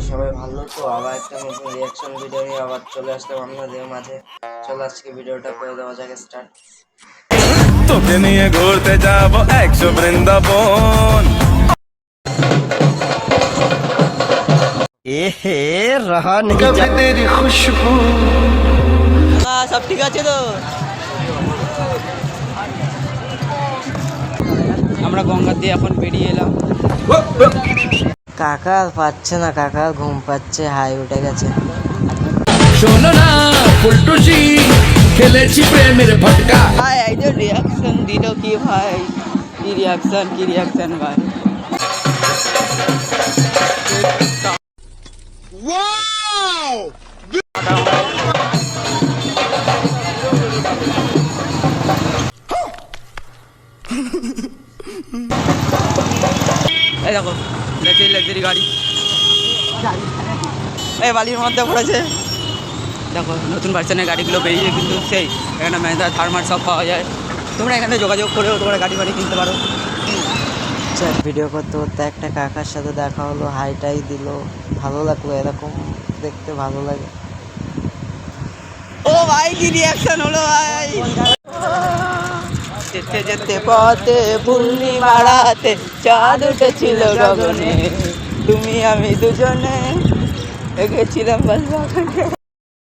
সবাই ভালো তো? আবার একটা নতুন রিয়াকশন ভিডিও নিয়ে আবার চলে আসলাম আপনাদের মাঝে। চলো আজকে ভিডিওটা করে দেওয়া যাক স্টার্ট। তোকে নিয়ে ঘুরতে যাব 100 বৃন্দাবন। এহে রহা নেই তেরি খুশবু। সব ঠিক আছে তো? আমরা গঙ্গা দিয়ে এখন বেরিয়ে এলাম। কাকা আর পাচ্ছে না, কাকা ঘুম পাচ্ছে, হাই উঠে গেছে। শোনো না ফুলটুসি, খেলেছি প্রেমের ফটকা। ভাই একজন রিয়াকশন দিল কি ভাই, কি রিয়াকশন ভাই। এই দেখো লাক্সারি গাড়ি, এই বালির মধ্যে পড়েছে। দেখো নতুন ভার্সনের গাড়িগুলো বেরিয়ে কিন্তু সেই এখানে ম্যানেজার থার্মার সব পাওয়া যায়। তোমরা এখানে যোগাযোগ করেও তোমরা গাড়ি কিনতে পারো। ভিডিও করতে করতে একটা কাকার সাথে দেখা হলো, হাইটাই দিল, ভালো লাগলো, এরকম দেখতে ভালো লাগে। ও ভাই কি রিয়াকশন হলো ভাই। যেতে যেতে পথে পূর্ণিমা রাতে চাঁদ উঠেছিল গগনে, তুমি আমি দুজনে এগেছিলাম বাসবাগানে।